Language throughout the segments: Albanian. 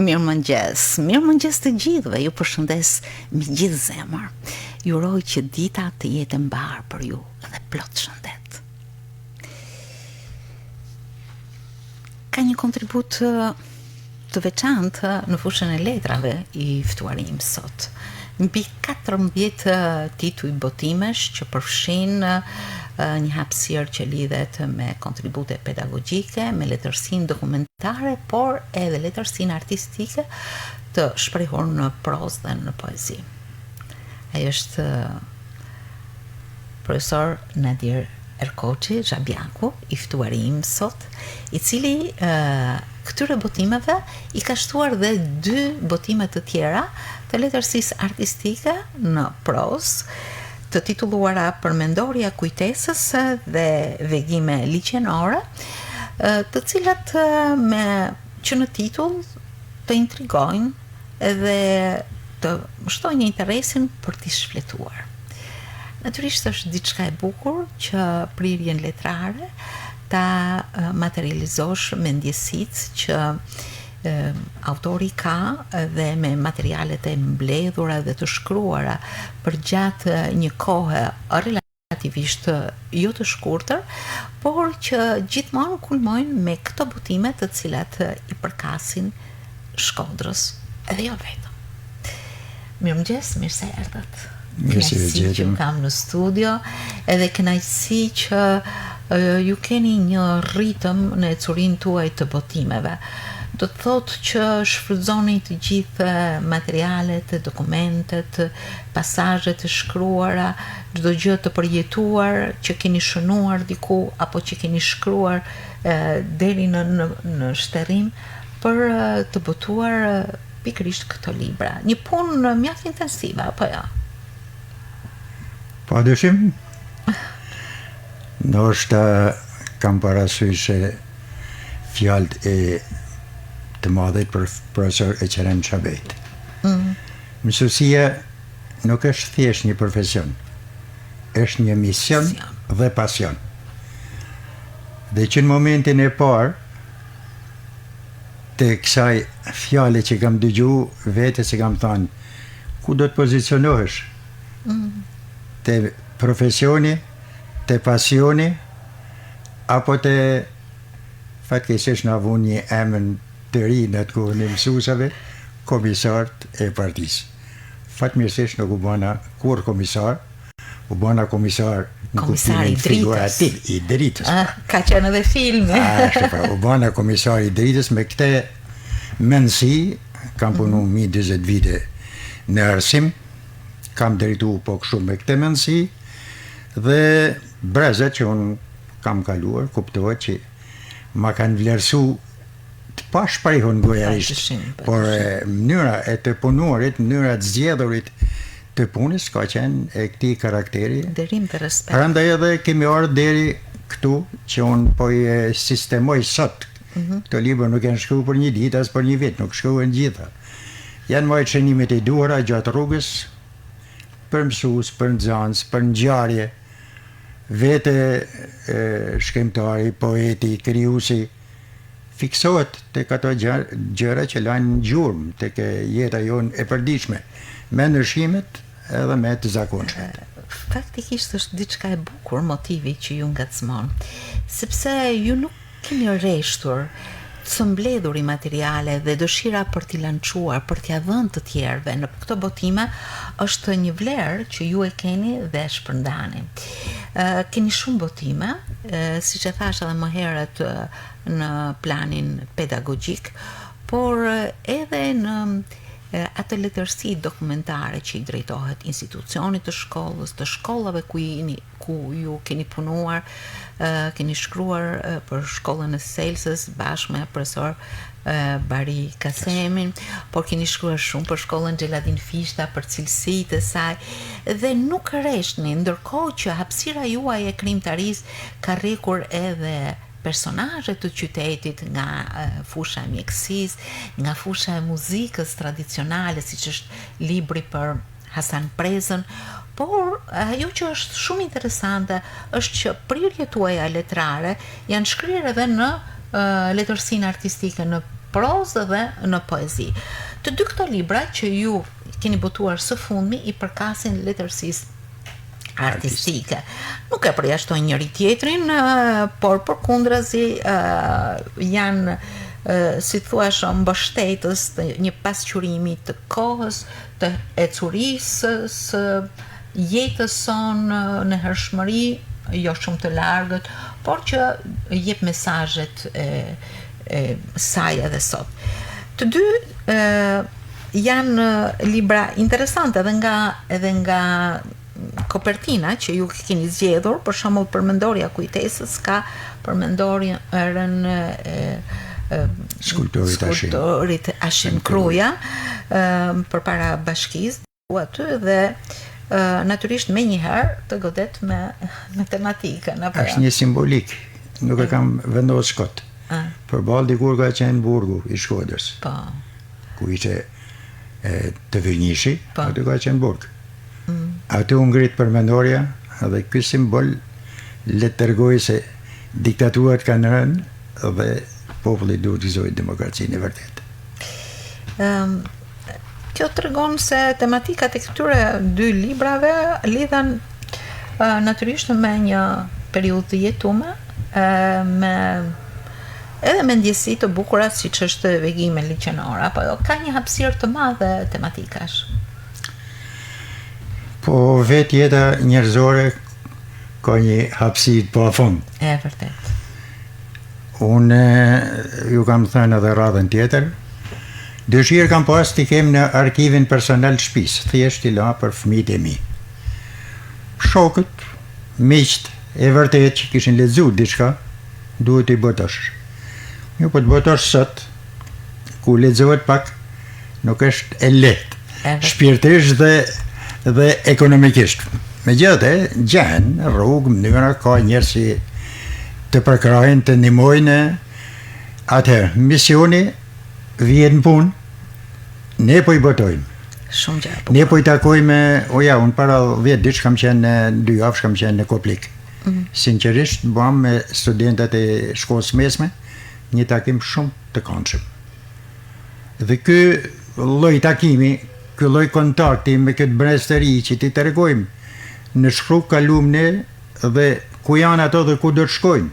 Mirëmëngjes të gjithëve, ju përshëndes me gjithë zemër. Ju uroj që dita të jetë e mbar për ju dhe plot shëndet. Ka një kontribut të veçantë në fushën e letrave i ftuarim sot. Mbi 14 tituj botimesh që përfshin një hapësirë që lidhet me kontribute pedagogjike, me letërsinë dokumentare, por edhe letërsinë artistike të shprehur në prozë dhe në poezi. Ai është profesor Nadir Erkoçi Xhabiaku, i ftuar im sot, i cili këtyre botimeve i ka shtuar dhe 2 botime të tjera të letërsisë artistike në prozë, të titulluara Përmendorja kujtesës dhe vegime liqenore, të cilat që në titull të intrigojnë dhe të shtojnë një interesin për t'i shfletuar. Natyrisht është diçka e bukur që prirjen letrare ta materializosh me ndjesitë që autori ka dhe me materialet e mbledhura dhe të shkruara për gjatë një kohe relativisht jo të shkurtër, por që gjithmonë kulmojnë me këto botime të cilat i përkasin Shkodrës edhe jo vetëm. Mirëmëngjes, mirë se erdhët. Kënaqësi që kam në studio, edhe kënaqësi që ju keni një ritëm në ecurinë tuaj të botimeve. Do të thotë që shfrytëzoni të gjithë materialet, dokumentet, pasazhet të shkruara, çdo gjë të përjetuar që keni shënuar diku apo që keni shkruar deri në shterrim për të botuar pikërisht këto libra. Një punë mjaft intensive, apo jo? Padyshim. Ndoshta kam parasysh fjalët e të madhit për profesor Eqerem Çabejt. Mësuesia nuk është thjesht një profesion, është një mision dhe pasion. Dhe që në momentin e parë të kësaj fjale që kam dëgju, vete se kam thënë, ku do të pozicionohesh? Të profesioni, të pasioni, apo të fatkeqësisht na vun një emër të ri në të kohën e mësuesave, komisart e partisë. Fatmirësisht nuk u bëna kur komisar, u bëna komisar në kuptimin figurativ i dritës. Ka qenë edhe filmi. U bëna komisar i dritës me këtë mendësi, kam punu 20 vite në arsim, kam drejtu po kështu me këtë mendësi, dhe brezet që unë kam kaluar, kuptohet që ma kanë vlerësu të pashprehur gojarisht, por mënyra e të punuarit, mënyra të zgjedhurit të punës ka qenë e këtij karakteri. Derim të respekt. Prandaj edhe kemi ardhur deri këtu që unë po i sistemoj sot. Këto libra nuk janë shkruar për një ditë as për një vit, nuk shkruhen gjitha. Janë marrë shënimet e duhura gjatë rrugës për mësues, për nxënës, për ngjarje, vete shkrimtari, poeti, krijuesi fiksohet tek ato gjëra që lajnë gjurmë tek jeta jonë e përditshme, me ndryshimet edhe me të zakonshmet. Faktikisht është diçka e bukur motivi që ju ngacmon, sepse ju nuk keni rreshtur të mbledhur i materiale dhe dëshira për t'i lançuar, për t'ia dhënë të tjerëve në këto botime është një vlerë që ju e keni dhe e shpërndani. Keni shumë botime, siç e thash edhe më herët në planin pedagogjik, por edhe në atë letërsi dokumentare që i drejtohet institucionit të shkollës, të shkollave ku ju keni punuar, keni shkruar për shkollën e Selsës bashkë me profesor Bari Kasemin, por keni shkruar shumë për shkollën Xheladin Fishta, për cilësitë e saj, dhe nuk rreshni, ndërkohë që hapësira juaj e krijimtarisë ka rrekur edhe personazhe të qytetit nga fusha e mjekësisë, nga fusha e muzikës tradicionale, siç është libri për Hasan Prezën, por ajo që është shumë interesante është që prirjet tuaja letrare janë shkrirë edhe në letërsinë artistike, në prozë dhe në poezi. Të dy këto libra që ju keni botuar së fundmi i përkasin letërsisë artistike. Nuk e përjashtojnë njëri tjetrin, por përkundrazi janë si thuash mbështetës të një pasqyrimi të kohës, të ecurisë, së jetës sonë në hershmëri, jo shumë të largët, por që jep mesazhet e saj edhe sot. Të dy janë libra interesante edhe nga kopertina që ju keni zgjedhur, për shembull përmendorja kujtesës ka përmendorjen skulptorit Ashim Kruja përpara bashkisë aty dhe natyrisht me njëherë të godet me tematikën. Është një simbolik, nuk e kam vendosur kot. Përballë dikur ka qenë burgu i Shkodrës. Po. Ku ishte të Vilnishi, aty ka qenë burg. Aty u ngrit përmendorja dhe ky simbol le të tregojë se diktaturat kanë rënë dhe populli duhet të gëzojë demokracinë e vërtetë. Kjo tregon se tematikat e këtyre dy librave lidhen natyrisht me një periudhë të jetuar, edhe me ndjesi të bukura siç është vegime liqenore, apo ka një hapësirë të madhe tematikash. Po vetë jeta njerëzore ka një hapësirë pafund. E vërtet. Unë ju kam thënë edhe radhën tjetër, dëshirë kam pas t'i kem në arkivin personal të shtëpisë, thjesht t'i la për fëmijët e mi. Shokët, miqt e vërtet që kishin lexuar diçka, duhet t'i botosh. Jo po të botosh sot, ku lexohet pak, nuk është e lehtë, shpirtisht dhe ekonomikisht. Megjithatë, gjanë rrugë, mënyra ka njerëz që të përkrajnë, të ndihmojnë. Atëherë, misioni vjen në punë, ne po i botojmë. Shumë gjë. Ne po i takojmë, unë para 10 ditë kam qenë 2 javë kam qenë në Koplik. Sinqerisht bëam me studentët e shkollës mesme një takim shumë të këndshëm. Dhe ky lloj takimi, ky lloj kontakti me këtë breztëri që ti tregojmë në shkruq kalum ne dhe ku janë ato dhe ku do të shkojnë.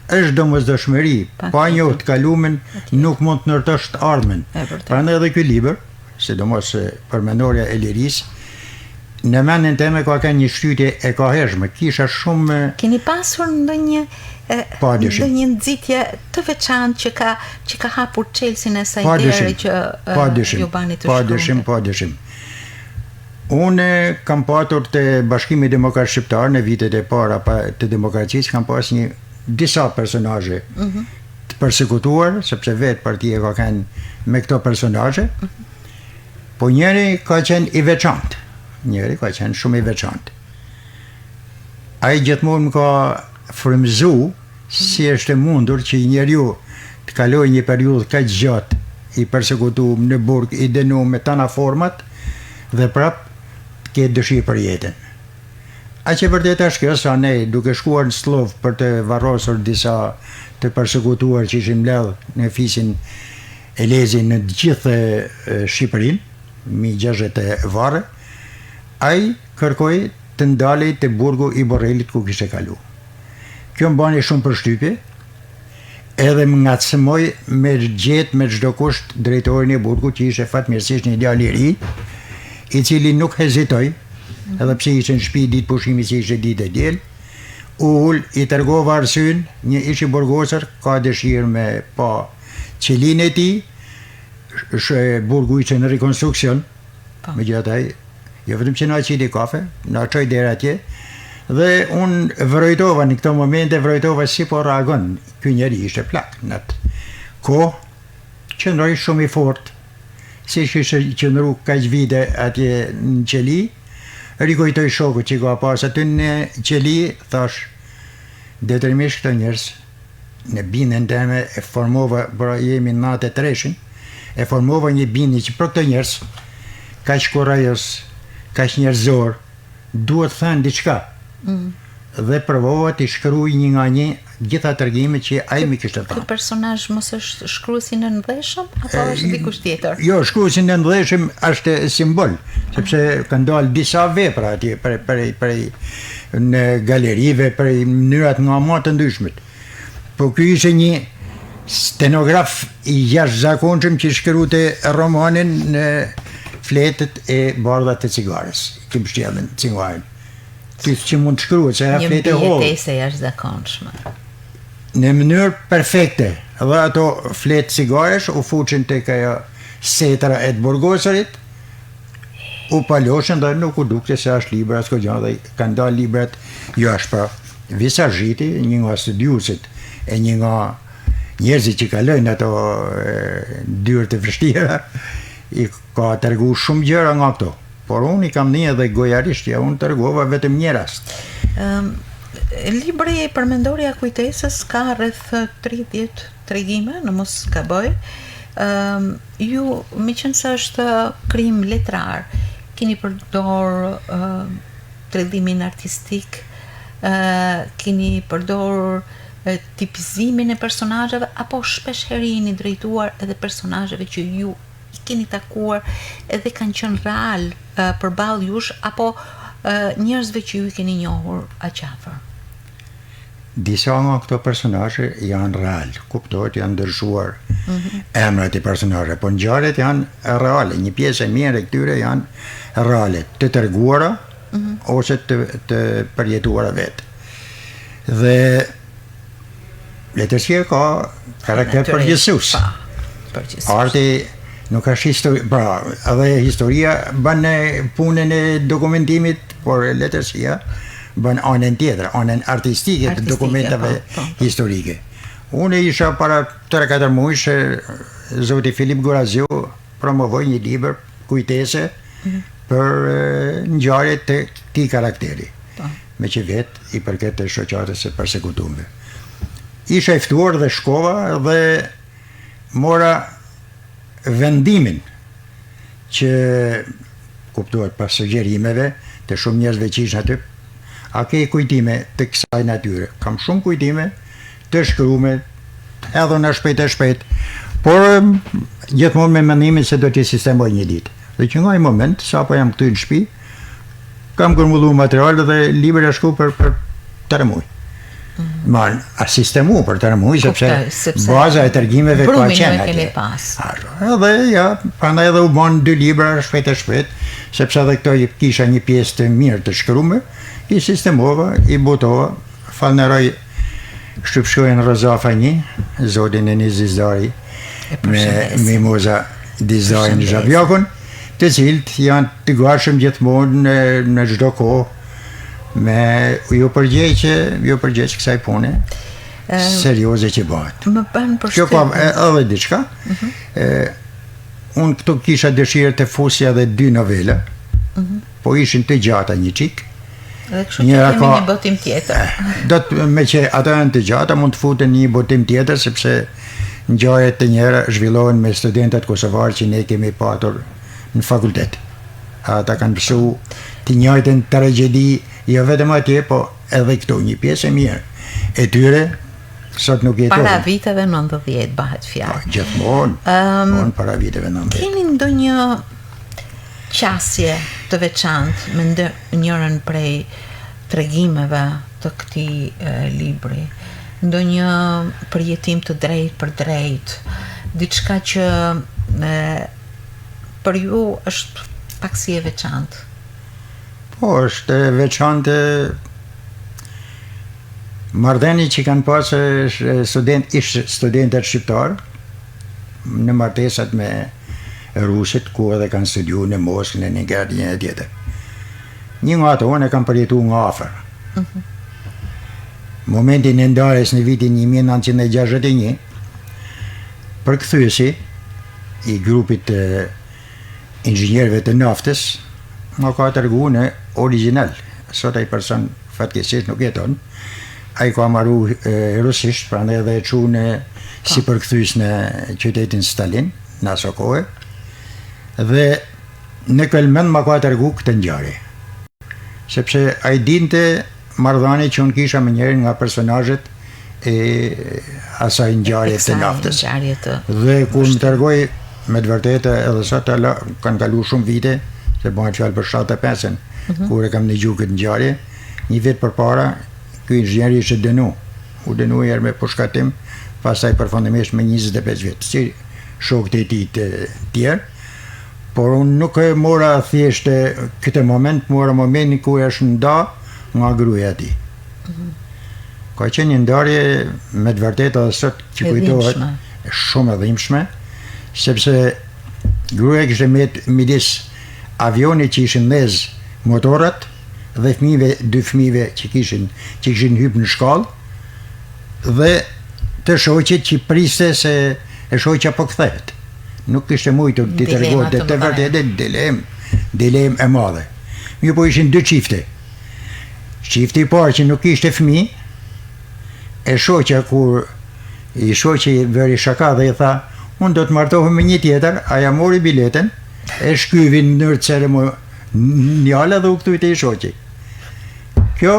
Është domosdoshmëri, pa njohur të kalumin nuk mund të ndërtosh të ardhmen. Prandaj edhe ky libër, sidomos përmendorja e lirisë, në mendjen time ka një shtytje e kohershme. Kisha shumë. Keni pasur ndonjë nxitje të veçantë që ka hapur çelësin e saj deri që ju bani të shkruani? Padyshim. Unë kam patur të Bashkimi Demokrat Shqiptar në vitet e para të demokracisë, kam pas disa personazhe të përsekutuar, sepse vetë partia ka qenë me këto personazhe, po njëri ka qenë i veçantë. Njëri ka qenë shumë i veçantë. Ai gjithmonë më ka frymëzu si është e mundur që njeriu të kalojë një periudhë kaq gjatë i përsekutuar në burg, i dënuar me tana format dhe prap ke dëshirë për jetën. A që vërtet është kjo, sa ne duke shkuar në Slov për të varrosur disa të përsekutuar që ishin mbledh në fisin e Lezin në gjithë Shqipërinë, 1060 varre, ai kërkoi të ndalej te burgu i Borrelit ku kishte kalu. Kjo më bani shumë përshtypje, edhe më ngacmoi me gjetë me çdo kusht drejtorin e burgut që ishte fatmirësisht një djalë i ri, i cili nuk hezitoi, edhe pse ishte në shtëpi ditë pushimi si ishte ditë e diel, i tërgova arsyen, një ish i burgosur ka dëshirë me pa qelin e tij, burgu ishte në rekonstruksion, megjithatë jo vetëm që na qiti kafe, na çoi deri atje, dhe unë vërojtova në këto momente, si po reagon, ky njeri ishte plak në atë kohë, qëndroi shumë i fortë, si ishte qëndru kaq vite atje në qeli, rikujtoj shokut që ka pas aty në qeli, thash, detyrimisht këto njerëz, në bindjen time e formova, pra jemi në 93-shin, e formova një bindje që për këto njerëz, kaq kurajos, kaq njerëzor, duhet thënë diçka. Dhe provova të shkruaj një nga një gjitha tërgimet që ai më kishte Ky thënë. personazh mos është shkruesi në ndeshëm apo është dikush tjetër? Jo, shkruesi në ndeshëm është simbol, sepse kanë dalë disa vepra atje për në galerive, për mënyrat nga më të ndryshme. Po ky ishte një stenograf i jashtëzakonshëm që shkruante romanin në fletët e bardhat të cigares. Kim shtjellën cigaren. Që mund të shkruhet, se ajo fletë e hollë. Një mbijetesë e jashtëzakonshme. Në mënyrë perfekte. Dhe ato fletë cigaresh u fuqin tek ajo setra e të burgosarit, u paloshën dhe nuk u dukte se është libra s'ko gjë, dhe kanë dalë librat jashtë, pra Visazhiti, një nga studiusit e një nga njerëzit që kalojnë ato dyrë të vështira, i ka tërgu shumë gjëra nga këto. Por unë i kam një edhe gojarisht, ja unë tërgova vetëm një rast. Libri Përmendorja kujtesës ka rreth 30 tregime, në mos gaboj. Ju, meqense është krim letrar, keni përdor tregdimin artistik, keni përdor tipizimin e personazheve, apo shpesh herë jeni drejtuar edhe personazheve që ju i keni takuar edhe kanë qenë real përballë jush, apo njerëzve që ju i keni njohur aqafër? Disa nga këto personazhe janë real, kuptohet, janë ndryshuar emrat e personazhe, po ngjarjet janë reale, një pjesë e mirë e këtyre janë reale, të treguara ose të përjetuara vetë. Dhe letërsia ka karakter përgjithësues. Arti nuk është histori, pra, edhe historia bën punën e dokumentimit, por letërsia bën anën tjetër, anën artistike të dokumentave historike. Unë isha para 3-4 muajsh, zoti Filip Goraziu promovoi një libër kujtese për ngjarjet të këtij karakteri, me që vetë i përket të shoqatës së përsekutuar. Isha i ftuar dhe shkova dhe mora vendimin që kuptohet pas sugjerimeve të shumë njerëzve që ishin aty, a ke kujtime të kësaj natyre? Kam shumë kujtime të shkruame, edhe shpejt e shpejt, por gjithmonë me mendimin se do t'i sistemoj një ditë. Dhe që nga i moment, sa po jam këtu në shtëpi, kam grumbulluar material dhe libri është shkruar për 3 muaj. A sistemu për 3 muaj, sepse baza e tërgjimeve ka qenë atje. Edhe ja, prandaj edhe u bën 2 libra shpejt e shpejt, sepse edhe këto kisha një pjesë të mirë të shkruar, i sistemova, i botova, falënderoj shtypshkojën Rozafani, zotin e një Zizdari, me Mimoza Dizdarin Zhabjakun, të cilët janë të gatshëm gjithmonë në çdo kohë me ju përgjegjë kësaj pune serioze që bëhet. Më bën përshtypje. Kjo ka edhe diçka. Unë këtu kisha dëshirë të fusja edhe 2 novela, po ishin të gjata një çik. Dhe kështu që kemi një botim tjetër. Me që ato janë të gjata, mund të futen një botim tjetër, sepse ngjarjet të njëra zhvillohen me studentët kosovar që ne kemi patur në fakultet. Ata kanë pësu të njëjtën tragjedi, jo vetëm atje, po edhe këtu, një pjesë e mirë. E tyre, sot nuk jetohen. Para viteve 90 bëhet fjalë. Gjithmonë, para viteve 90. Keni ndonjë qasje të veçantë me njërën prej tregimeve të këtij libri? Ndonjë përjetim të drejt për drejt, diçka që për ju është pak si e veçantë? Po, është e veçantë marrëdhënie që kanë pasë studentët shqiptarë në martesat me rusit, ku edhe kanë studiuar në Moskë, në Nigeria e tjetër. Një nga ato unë e kam përjetuar nga afër. Momentin e ndarjes në vitin 1961, përkthyesi i grupit të inxhinierëve të naftës më ka treguar në original. Sot ai person fatkeqësisht nuk jeton. Ai ka marru rusisht, prandaj edhe e çunë si përkthyes në qytetin Stalin, në aso kohë. Dhe në këllmen më ka treguar këtë ngjarje. Sepse ai dinte marrëdhënie që unë kisha me njërin nga personazhet e asaj ngjarje të naftës. Dhe kur më tregoj me të vërtetë edhe sot kanë kaluar shumë vite, se bëhet fjalë për 75-ën, kur e kam dëgjuar këtë ngjarje, një vit përpara, ky inxhinier ishte u dënuar me pushkatim, pastaj përfundimisht me 25 vjet, si shokët e tij të tjerë. Por unë nuk e mora thjesht këtë moment, mora momentin ku është nda nga gruaja e tij. Ka qenë një ndarje me të vërtetë edhe sot që kujtohet shumë e dhimbshme, sepse gruaja kishte midis avionit që ishin ndez motorat dhe dy fëmijëve që kishin hyrë në shkallë dhe të shoqit që priste se e shoqja po kthehet. Nuk kishte mujtur t'i tregonte të vërtetë dilem e madhe. Mirë, po ishin dy çifte. Çifti i parë që nuk kishte fëmijë, e shoqja kur i shoqi vëri shaka dhe i tha, unë do të martohem me një tjetër, aja mori biletën, e shkyvi në mënyrë ceremoniale dhe u kthyi te i shoqi. Kjo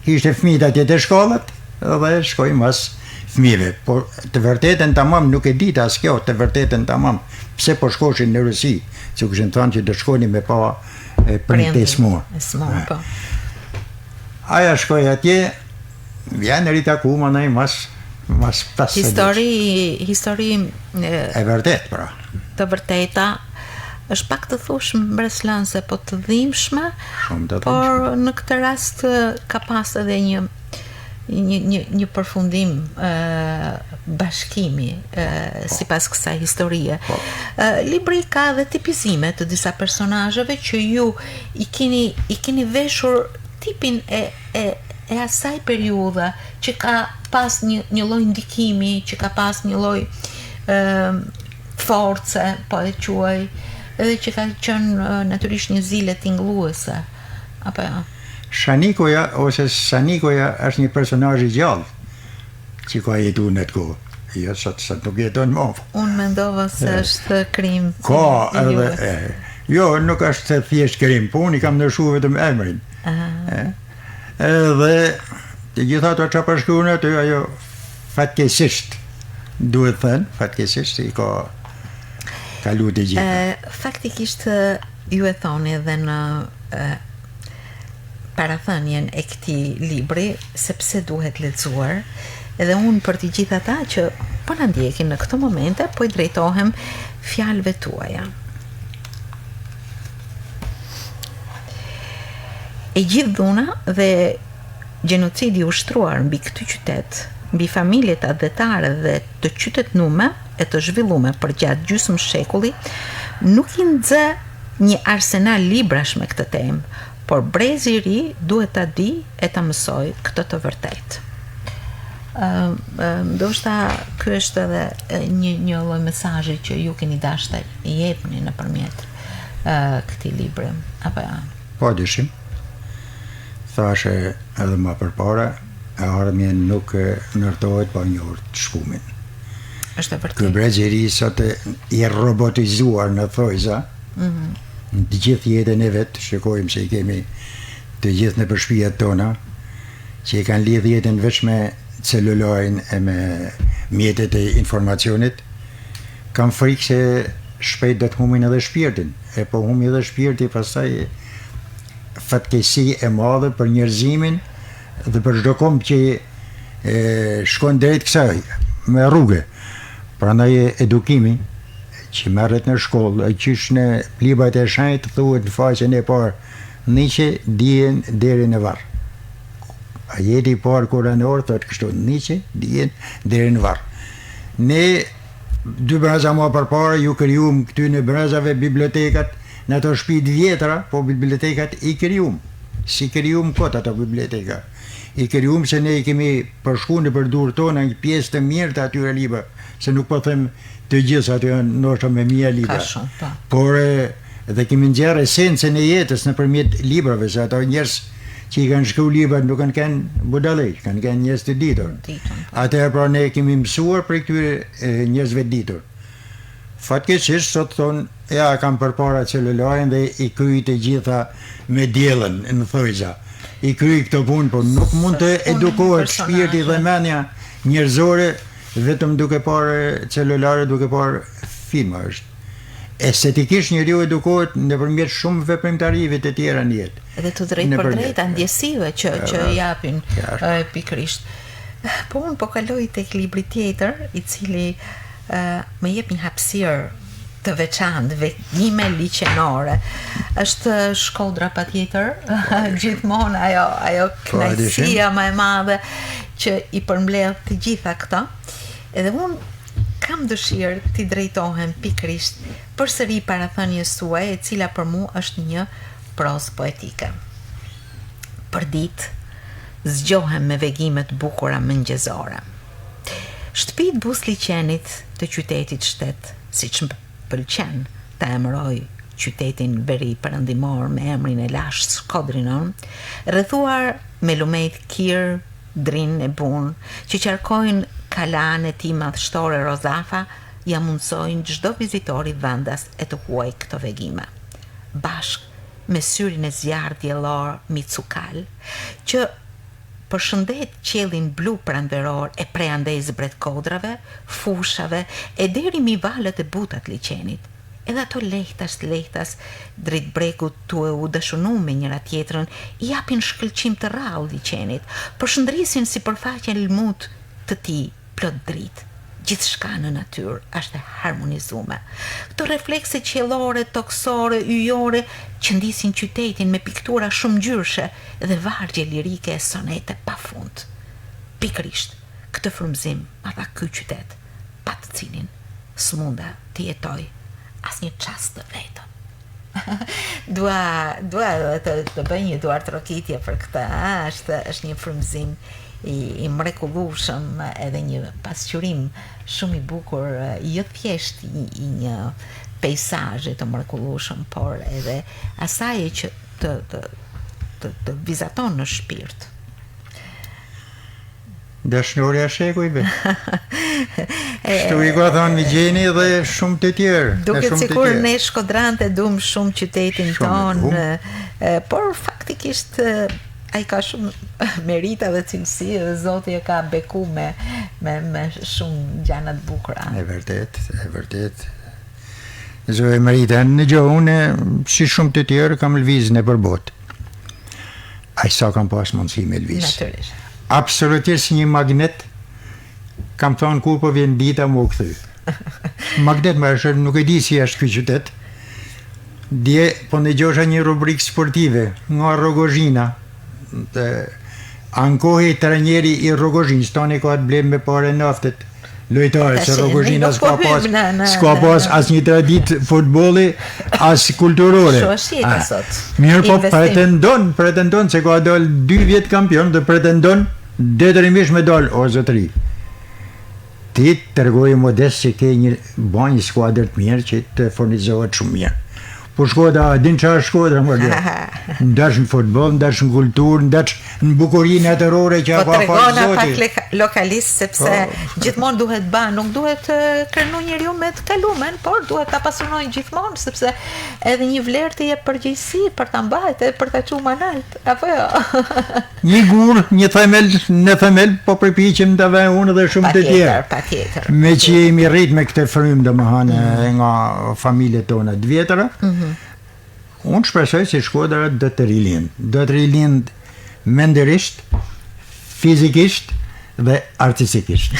kishte fëmijët atje te shkollat dhe shkoi mas fëmijëve, por të vërtetën tamam nuk e dita as kjo, të vërtetën tamam pse po shkoshin në Rusi, që kishin thënë që do shkonin me pa printe smur. Po. Aja shkoi atje, vjen ritaku manaj mas 50 histori e vërtet, pra. Të vërteta është pak të thushme mbreslënse, po të dhimbshme, por në këtë rast ka pas edhe një përfundim bashkimi sipas kësaj historie. Libri ka edhe tipizime të disa personazheve që ju i keni veshur tipin e asaj periudhe që ka pas një lloj ndikimi, që ka pas një lloj force, po e quaj, edhe që ka qenë natyrisht një zile tingëlluese. Apo ja. Shanikoja është një personazh i gjallë që ka jetuar në atë kohë. Jo, sot nuk jeton më. Unë mendova se është krim. Jo, nuk është thjesht krim, po unë i kam ndryshuar vetëm emrin. Edhe të gjitha ato çfarë përshkruan aty, ajo fatkeqësisht, duhet thënë, fatkeqësisht i ka kaluar të gjitha. Faktikisht ju e thoni edhe në parathënien e këtij libri, sepse duhet lexuar, edhe unë për të gjithë ata që po na ndjekin në këtë momente, po i drejtohem fjalëve tuaja. E gjithë dhuna dhe gjenocidi ushtruar mbi këtë qytet, mbi familjet adhetare dhe të qytetnume e të zhvillume për gjatë gjysmë shekulli, nuk i nxë një arsenal librash me këtë temë, por brezi i ri duhet ta di e ta mësoj këtë të vërtetë. Ndoshta ky është edhe një lloj mesazhi që ju keni dashur të jepni nëpërmjet këtij libri, apo ja? Po dyshim. Thashë edhe më përpara, ardhmja nuk ndërtohet pa njohur të shkumin. Është e vërtetë. Ky brez i ri sot i robotizuar në thojza. Në të gjithë jetën e vetë, shikojmë se i kemi të gjithë në përshpijat tona, që i kanë lidhë jetën veç me celularin e me mjetet e informacionit, kam frikë se shpejt do të humbin edhe shpirtin, e po humbi edhe shpirti, pastaj fatkeqësi e madhe për njerëzimin dhe për çdo kom që shkon drejt kësaj me rrugë. Prandaj edukimi që merret në shkollë, qysh në librat e shenjtë thuhet në faqen e parë, niqe dijen deri në varr. Ajeti i parë kuranor thotë kështu, niqe dijen deri në varr. Ne 2 breza më përpara ju krijuam këty në brezave bibliotekat, në ato shtëpi të vjetra, po bibliotekat i krijuam. Si krijuam kot ato biblioteka. I krijuam se ne i kemi përshkuar nëpër durët tona një pjesë të mirë të atyre libra, se nuk po them të gjithë aty janë ndoshta me mia libra. Por dhe kemi nxjerrë esencën e jetës nëpërmjet librave, se ato njerëz që i kanë shkruar librat nuk kanë budallëq, kanë njerëz të ditur. Atëherë pra ne kemi mësuar për këtyre njerëzve të ditur. Fatkeqësisht sot thonë, ja kam përpara celularin dhe i kryj të gjitha me diellën në thojza. I kryj këto punë, por nuk mund të edukohet shpirti dhe mendja njerëzore vetëm duke parë celulare, duke parë filma është. Estetikisht njeriu edukohet nëpërmjet shumë veprimtarive të tjera në jetë. Edhe të drejtë për drejta ndjesive që japin pikërisht. Po unë po kaloj tek libri tjetër, i cili më jep një hapësirë të veçantë, vegime liçenore. Është Shkodra patjetër, gjithmonë ajo kënaqësia më e madhe që i përmbledh të gjitha këto. Edhe unë kam dëshirë t'i drejtohem pikërisht përsëri parathënies suaj, e cila për mua është një prozë poetike. Për ditë zgjohem me vegime të bukura mëngjesore. Shtëpitë Buzliqenit të qytetit shtet, siç më pëlqen ta emëroj qytetin veri perëndimor me emrin e lashtë Shkodrinon, rrethuar me lumejt kirë, drinë e bunë, që qarkojnë kalan e ti madhështore Rozafa, ja mundsojnë çdo vizitori vendas e të huaj këto vegime. Bashk me syrin e zjarr diellor Mitsukal, që përshëndet qiellin blu pranveror e preandej zbretkodrave, fushave e deri mi valët e buta të liçenit. Edhe ato lehtas drejt bregut tu e u dashunu me njëra tjetrën, i japin shkëlqim të rrallë liçenit, përshëndrisin sipërfaqen lmut të tij plot dritë. Gjithçka në natyrë është e harmonizuar. Këto reflekse qiellore, toksore, yjore që ndisin qytetin me piktura shumë ngjyrshe dhe vargje lirike e sonete pafund. Pikërisht këtë frymëzim marra ky qytet, pa të cilin s'munda të jetoj asnjë çast të vetëm. Dua të bëj një duar trokitje për këtë, është një frymëzim i mrekullueshëm, edhe një pasqyrim shumë i bukur, jo thjesht i një peizazhi të mrekullueshëm, por edhe asaj që të vizaton në shpirt. Dashnori e shekujve. Kështu i ka thënë Migjeni dhe shumë të tjerë. Duket sikur ne shkodrante duam shumë qytetin ton, por faktikisht ai ka shumë merita dhe cilësi dhe Zoti e ka beku me shumë gjana të bukura. E vërtet. Zoe merita në unë, si shumë të tjerë, kam lëviz në përbot. Ai sa kam pas mundësi me lëviz. Natyrisht. Absolutisht një magnet, kam thonë kur po vjen dita më u kthy. Magnet më është, nuk e di si është ky qytet. Dje po ndëgjosha një rubrikë sportive nga Rogozhina. Ankohi trajneri i Rogozhinës, tani ka të blen me parë naftet lojtarë, se Rogozhina s'ka pas as një traditë futbolli, as kulturore. Mirë po pretendon se ka dal 2 vjet kampion dhe pretendon detyrimisht me dal o zotëri. Ti tregoj modest që ke një skuadër të mirë që të furnizohet shumë mirë. Po Shkodra, din çfarë Shkodra më dhe. Ndash në futboll, ndash në kulturë, ndash në bukurinë atërore që ka pas Zoti. Po pak lokalist, sepse gjithmonë duhet nuk duhet krenu njeriu me të kalumen, por duhet ta pasunojë gjithmonë, sepse edhe një vlerë të jep përgjegjësi për ta mbajtur, për ta çuar lart, apo jo. Një gur, një në themel, po përpiqem ta vë unë dhe shumë të tjerë. Patjetër. Me që jemi rrit me këtë frymë domethënë nga familjet tona të vjetra. Unë shpresoj se Shkodra do të rilind mendërisht, fizikisht dhe artistikisht.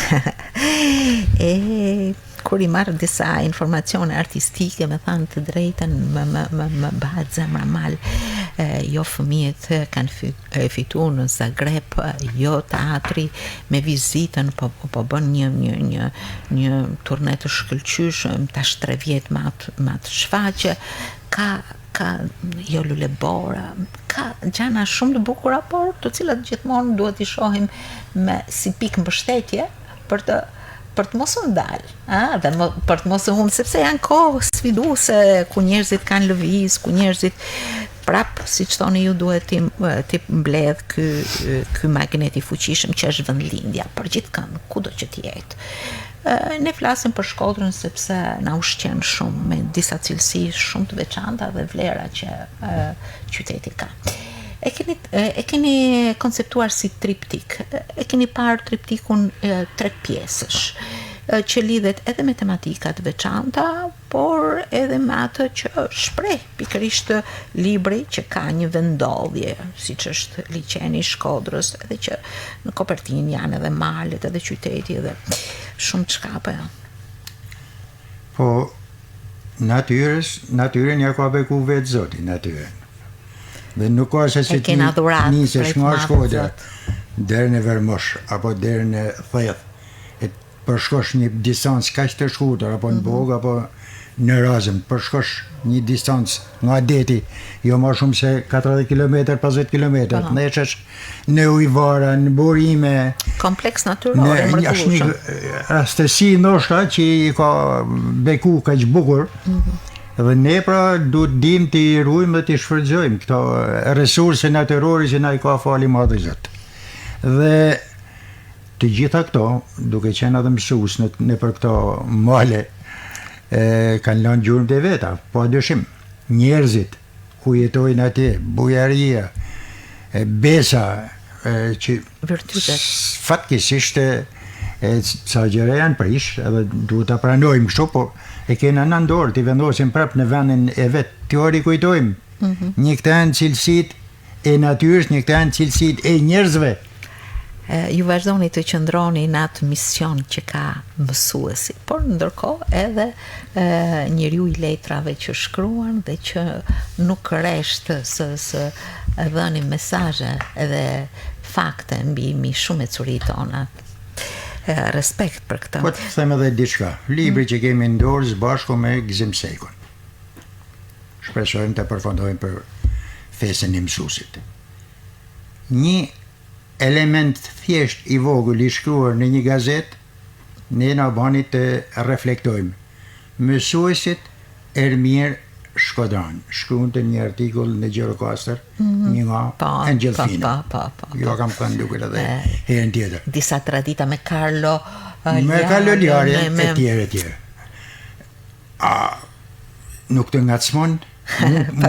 Kur i marr disa informacione artistike, me thënë të drejtën, më bëhet zemra mal. Jo fëmijët kanë fituar në Zagreb, jo teatri me vizitën, po bën një turne të shkëlqyeshëm, tash 3 vjet më atë shfaqje. Ka jo lulebora, ka gjana shumë të bukura, por të cilat gjithmonë duhet i shohim si pikë mbështetje për të mos u ndalë, dhe për të mos u humbë, sepse janë kohë sfiduese ku njerëzit kanë lëviz, ku njerëzit prap, siç thoni ju, duhet t'i mbledh ky magnet i fuqishëm që është vendlindja për gjithkënd, kudo që të jetë. Ne flasim për Shkodrën sepse na ushqen shumë me disa cilësi shumë të veçanta dhe vlera që qyteti ka. E keni konceptuar si triptik. E keni parë triptikun 3 pjesësh, që lidhet edhe me tematikat veçanta, por edhe me atë që shpreh pikërisht libri që ka një vendodhje, siç është liçeni i Shkodrës, edhe që në kopertinë janë edhe malet, edhe qyteti, edhe shumë çka apo jo. Po natyrën ja ka beku vetë Zoti natyrën. Dhe nuk ka se si ti nisesh nga Shkodra deri në Vermosh apo deri në Theth, e përshkosh një distancë kaq të shkurtër apo në Bog apo në Razëm, përshkosh një distancë nga deti, jo më shumë se 40 km, 50 km, neshesh në ujvara, në burime. Kompleks natyror, është një rastësi ndoshta që i ka beku kaq bukur. Dhe ne pra duhet dim të i ruajmë dhe të i shfrytëzojmë këto resurse natyrore që na i ka fali madhi Zot. Dhe të gjitha këto, duke qenë edhe mësues në për këto male, kanë lënë gjurmët e veta, pa dyshim. Njerëzit ku jetojnë atje, bujaria, besa, që fatkesisht sa gjëra janë prish, edhe duhet ta pranojmë kështu, po e kena në dorë të vendosim prap në vendin e vet. Teori kujtojmë. Një këtë janë cilësitë e natyrës, një këtë janë cilësitë e njerëzve. Ju vazhdoni të qëndroni në atë mision që ka mësuesi, por ndërkohë edhe njeriu i letrave që shkruan dhe që nuk resht së dhëni mesazhe edhe fakte mbi shumë e curit tona. Respekt për këtë. Po të them edhe diçka. Libri që kemi në dorë bashkë me Gzim Sekun. Shpresojmë të përfundojmë për fesën e mësuesit. Një element thjesht i vogël i shkruar në një gazetë, ne na bani të reflektojmë. Mësuesit Ermir Shkodran shkruante një artikull në Gjirokastër, një nga Angelfina. Jo kam thënë duket edhe herën tjetër. Disa tradita me Carlo Liari e tjerë. Nuk të ngacmon,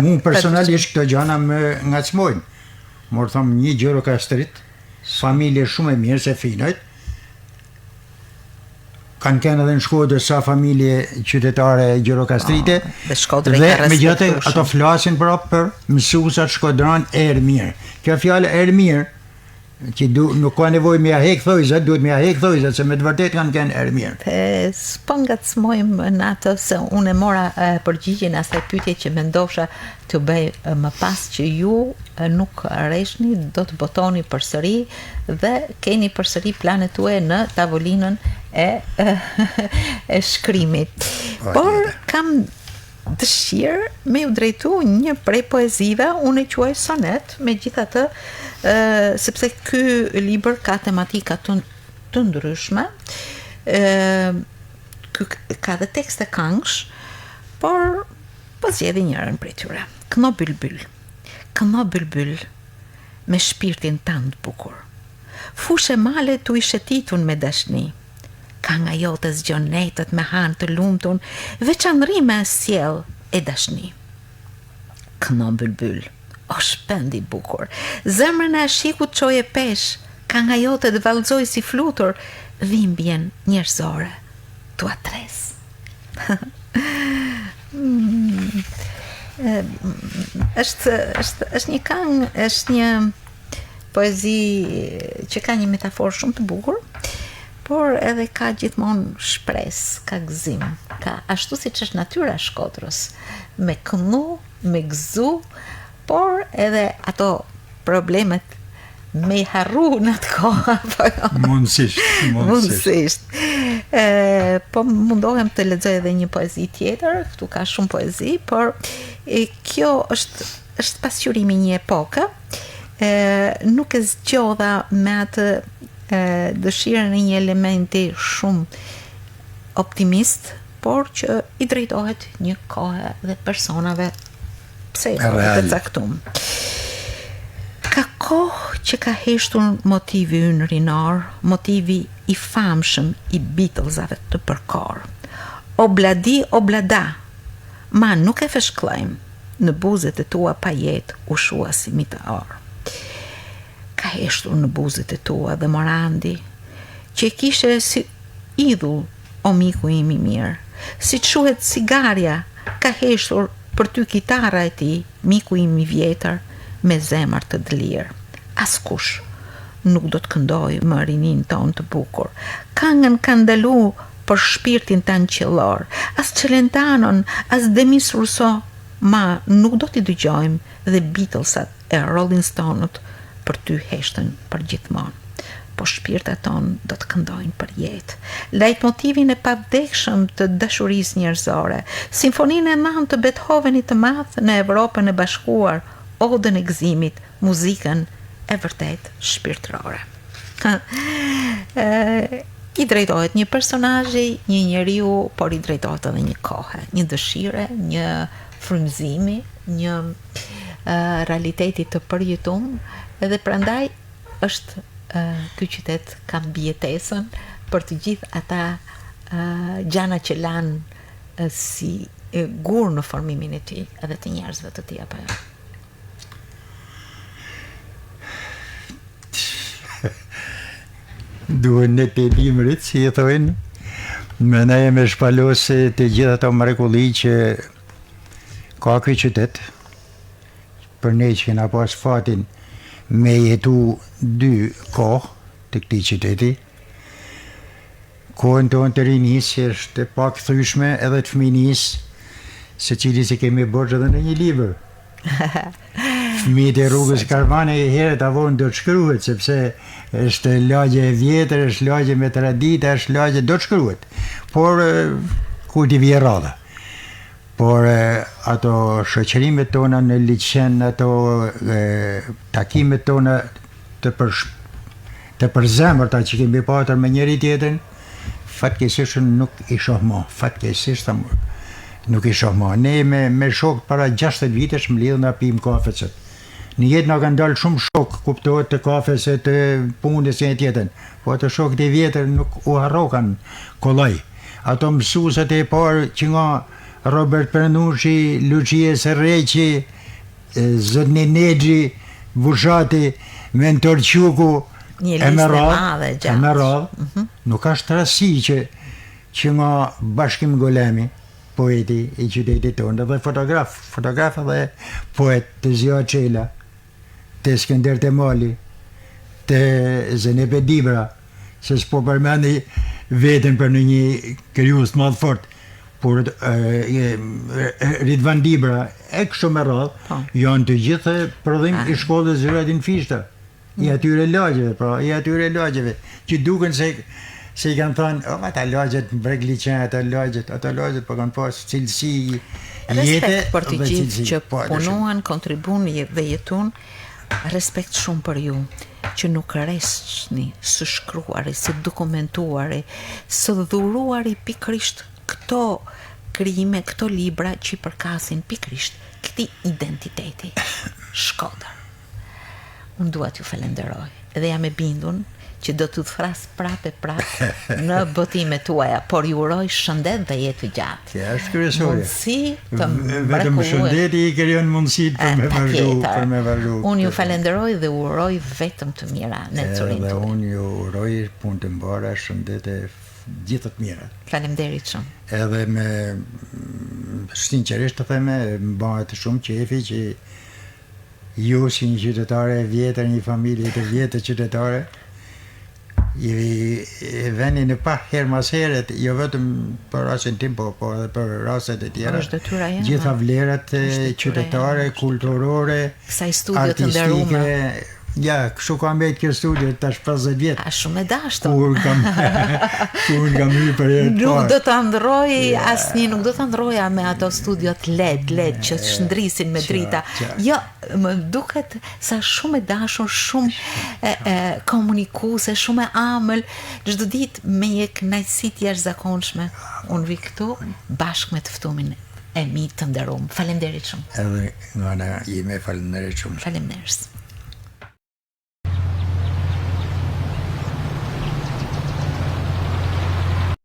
mu personalisht këto gjana më ngacmojnë. Morë thëmë një Gjirokastrit, familje shumë e mirë se finojt, kanë kënë edhe në Shkodër sa familje qytetare Gjirokastrite, dhe me gjithë ato flasin për mësuesat Shkodran Ermir. Kjo fjallë Ermir, që nuk ka nevojë me ja hek thojzat, duhet me ja hek thojzat, se me të vërtet kanë kënë Ermir. S'po ngacmojmë në atë, se unë e mora përgjigjen asaj pyetje që mendosha të bëj më pas, që ju nuk rreshni, do të botoni përsëri dhe keni përsëri planet tuaja në tavolinën e shkrimit. Por kam dëshirë me u drejtu një prej poezive, unë e quaj sonet, megjithatë, sepse ky libër ka tematika të ndryshme, ka dhe tekste këngësh, por po zgjedhi njërën prej tyre. Këno bylbyl, me shpirtin tënd bukur. Fushë male tu i shëtitun me dashni. Ka nga jote zgjonetët me hanë të lumtun, veçanrime sjell e dashni. Këno bylbyl, o shpendi bukur, zemrën e shikut qoje pesh, ka nga jote të valzoj si flutur, dhimbjen njerëzore, tu atres. është një këngë, është një poezi që ka një metaforë shumë të bukur, por edhe ka gjithmonë shpresë, ka gëzim, ka ashtu siç është natyra e Shkodrës, me kënu, me gëzu, por edhe ato problemet me harru në atë kohë. Mundësisht. Po mundohem të lexoj edhe një poezi tjetër, këtu ka shumë poezi, por kjo është pasqyrimi një epoke, nuk e zgjodha me atë dëshirën e një elementi shumë optimist, por që i drejtohet një kohë dhe personave pse të caktuar. Ka kohë që ka heshtur motivi ynë rinar, motivi i famshëm i Beatlesave të përkor. O bladi, o blada, ma nuk e feshklojmë, në buzët e tua pa jetë u shua si mitë orë. ka heshtur në buzët e tua dhe Morandi, që e kishe si idhull o miku im I mirë, si të shuhet cigarja, ka heshtur për ty kitara e ti, miku im I vjetër, me zemër të dlirë. Askush nuk do të këndoj më rinin ton të bukur. Këngën ka ndalu për shpirtin tanë qellor, as Celentanon, as Demis Rousseau, ma nuk do t'i dëgjojmë dhe Beatlesat e Rolling Stones për ty heshtën për gjithmonë. Po shpirtat ton do të këndojnë për jetë. Leitmotivin e pavdekshëm të dashurisë njerëzore, simfoninë e madhe të Beethovenit të madh në Evropën e Bashkuar, odën e gëzimit, muzikën e vërtet shpirtërore. I drejtohet një personazhi, një njeriu, por I drejtohet edhe një kohë, një dëshire, një frymëzimi, një realiteti të përjetuar dhe prandaj është ky qytet ka mbijetesën për të gjithë ata gjana që lanë si gur në formimin e tij edhe të njerëzve të tij apo jo. Duhen në të dimrit, si e thojnë, me ne me shpalose të gjitha ato mrekulli që ka ky qytet, për ne që kena pas fatin me jetu 2 kohë të këtij qyteti. Kohën tonë të rinis është pak thyshme edhe të fëminis, se cili se kemi borxh edhe në një libër. Fëmijët e rrugës Karvane herët avon do të shkruhet, sepse është lagje e vjetër, është lagje me tradita, është lagje do të shkruhet. Por ku t'i vjen radha. Por ato shoqërimet tona në liçen, ato takimet tona të përzemërta që kemi pasur me njëri tjetrin, fatkeqësisht nuk I shoh më, fatkeqësisht nuk I shoh më. Ne me shok para 60 vitesh më lidhna pim kafecet. Në jetë na kanë dalë shumë shok, kuptohet të kafes e të punës e tjetën, po të shokët e vjetër nuk u harrokan kollaj. Ato mësuesat e parë që nga Robert Pernucci, Lucia Serreqi, Zotni Nexhi, Vushati, Mentor Quku, e me radhë, nuk është rasti që nga Bashkim Golemi, poeti I qytetit tonë, dhe fotograf dhe poet të Zia Çela, të Skënder Temali, të Zenepe Dibra, se s'po përmendi veten për në një krijues të madh fort, por Ridvan Dibra e kështu me radhë, janë të gjithë prodhim I shkollës Zëradin Fishta, I atyre lagjeve, që duken se I kanë thënë, ata lagjet breg liçen, ato lagjet po kanë pas cilësi jete. Respekt për të gjithë që punuan, kontribuan dhe jetun, respekt shumë për ju, që nuk rreshni së shkruari, së dokumentuari, së dhuruari pikrisht këto krijime, këto libra që I përkasin pikrisht këtij identiteti shkodër. Unë dua t'ju falenderoj, edhe jam e bindur që do t'u thras prapë në botimet tuaja, por ju uroj shëndet dhe jetë gjatë. Ja, është kryesore. Mundësi të vetëm shëndeti I krijon mundësi për me vazhdu. Unë ju falenderoj dhe uroj vetëm të mira në curin tuaj. Edhe unë ju uroj punë të mbara, shëndete gjithë të mira. Faleminderit shumë. Edhe me sinqerisht të theme, bëhet shumë qefi që ju si një qytetare e vjetër, një familje të vjetër qytetare, I veni në pa herë mas herët, jo vetëm për rastin tim, po edhe për rastet e tjera, gjitha vlerat qytetare, kulturore, artistike. Ja, kështu kam bejt kjo studio tash 50 vjet. A shumë e dashur. Kur kam hyrë për herë të parë. Nuk do ta ndroj asnjë, nuk do ta ndroja me ato studiot LED që shndrisin me drita. Jo, më duket sa shumë e dashur, shumë komunikuese, shumë e amël, çdo ditë me një kënaqësi të jashtëzakonshme. Unë vi këtu bashkë me të ftumin e mi të nderuar. Faleminderit shumë. Edhe nga ana ime faleminderit shumë. Faleminderit.